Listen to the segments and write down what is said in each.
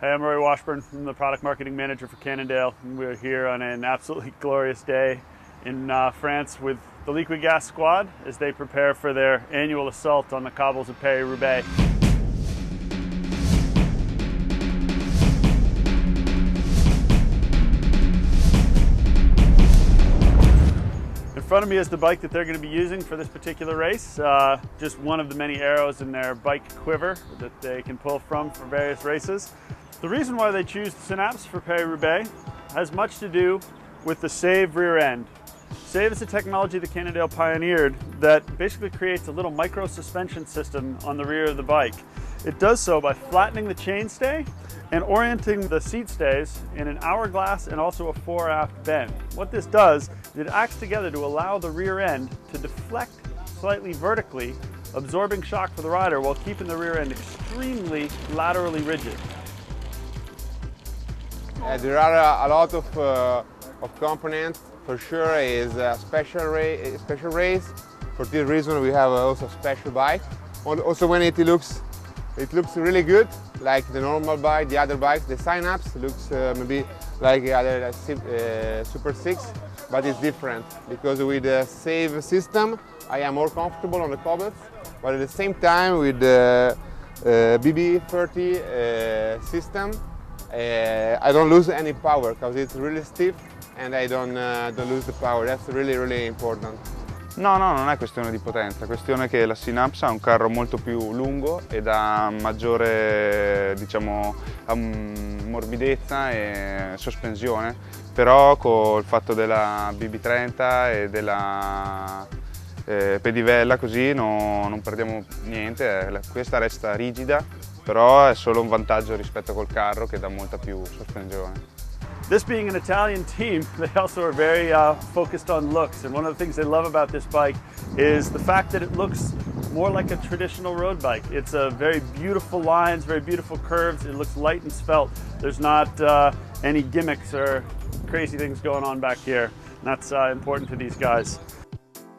Hey, I'm Rory Washburn. I'm the product marketing manager for Cannondale, and we're here on an absolutely glorious day in France with the Liquigas squad as they prepare for their annual assault on the cobbles of Roubaix. In front of me is the bike that they're going to be using for this particular race. Just one of the many arrows in their bike quiver that they can pull from for various races. The reason why they choose Synapse for Roubaix has much to do with the Save rear end. Save is a technology that Cannondale pioneered that basically creates a little micro suspension system on the rear of the bike. It does so by flattening the chainstay and orienting the seat stays in an hourglass and also a fore-aft bend. What this does is it acts together to allow the rear end to deflect slightly vertically, absorbing shock for the rider while keeping the rear end extremely laterally rigid. There are a lot of components. For sure is a special race. For this reason we have also a special bike. Also when it looks really good, like the normal bike, the other bikes. The Synapse looks maybe like the other Super 6, but it's different because with the Save system I am more comfortable on the cobbles, but at the same time with the BB30 system I don't lose any power because it's really stiff and I don't lose the power. That's really important. No, non è questione di potenza, è questione che la Synapse ha un carro molto più lungo ed ha maggiore, diciamo, morbidezza e sospensione, però col fatto della BB30 e della pedivella così non perdiamo niente, questa resta rigida, però è solo un vantaggio rispetto col carro che dà molta più sospensione. This being an Italian team, they also are very focused on looks, and one of the things they love about this bike is the fact that it looks more like a traditional road bike. It's a very beautiful lines, very beautiful curves. It looks light and svelte. There's not any gimmicks or crazy things going on back here. And that's important to these guys.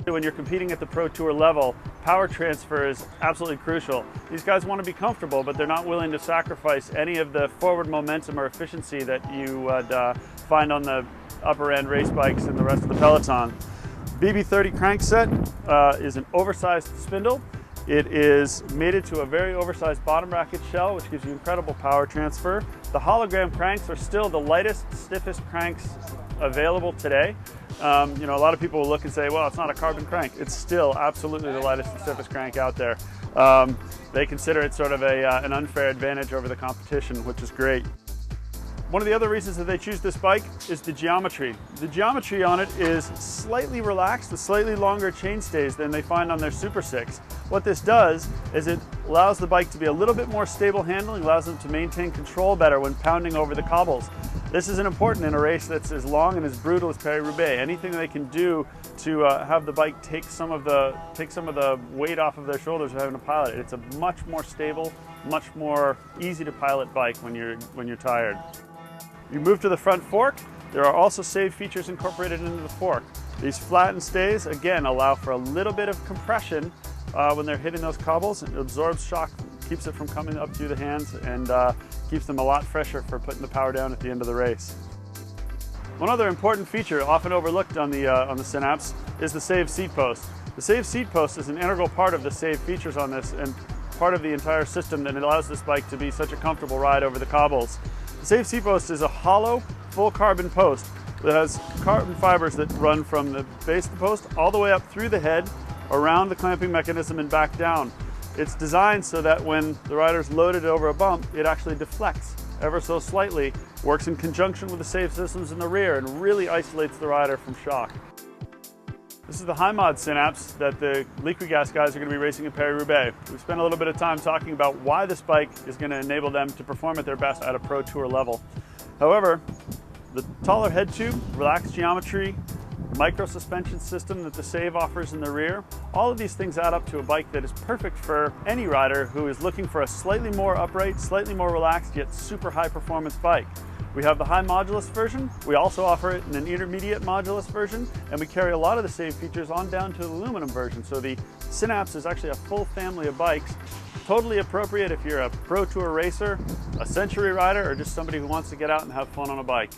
When you're competing at the Pro Tour level, power transfer is absolutely crucial. These guys want to be comfortable, but they're not willing to sacrifice any of the forward momentum or efficiency that you would find on the upper end race bikes and the rest of the peloton. BB30 crankset is an oversized spindle. It is mated to a very oversized bottom bracket shell, which gives you incredible power transfer. The hologram cranks are still the lightest, stiffest cranks available today. You know, a lot of people will look and say, well, it's not a carbon crank. It's still absolutely the lightest and stiffest crank out there. They consider it sort of an unfair advantage over the competition, which is great. One of the other reasons that they choose this bike is the geometry. The geometry on it is slightly relaxed, with slightly longer chainstays than they find on their Super 6. What this does is it allows the bike to be a little bit more stable handling, allows them to maintain control better when pounding over the cobbles. This is important in a race that's as long and as brutal as Roubaix. Anything they can do to have the bike take some of the weight off of their shoulders of having to pilot it. It's a much more stable, much more easy to pilot bike when you're tired. You move to the front fork. There are also Save features incorporated into the fork. These flattened stays, again, allow for a little bit of compression when they're hitting those cobbles. It absorbs shock, keeps it from coming up through the hands, and keeps them a lot fresher for putting the power down at the end of the race. One other important feature, often overlooked on the Synapse, is the Save seat post. The Save seat post is an integral part of the Save features on this and part of the entire system that allows this bike to be such a comfortable ride over the cobbles. The Save seat post is a hollow, full carbon post that has carbon fibers that run from the base of the post all the way up through the head, around the clamping mechanism and back down. It's designed so that when the rider's loaded over a bump, it actually deflects ever so slightly, works in conjunction with the Save systems in the rear, and really isolates the rider from shock. This is the high mod Synapse that the Liquigas guys are going to be racing at Roubaix. We spent a little bit of time talking about why this bike is going to enable them to perform at their best at a Pro Tour level. However, the taller head tube, relaxed geometry, micro suspension system that the Save offers in the rear, all of these things add up to a bike that is perfect for any rider who is looking for a slightly more upright, slightly more relaxed, yet super high performance bike. We have the high modulus version. We also offer it in an intermediate modulus version, and we carry a lot of the Save features on down to the aluminum version. So the Synapse is actually a full family of bikes totally appropriate if you're a pro tour racer, a century rider, or just somebody who wants to get out and have fun on a bike.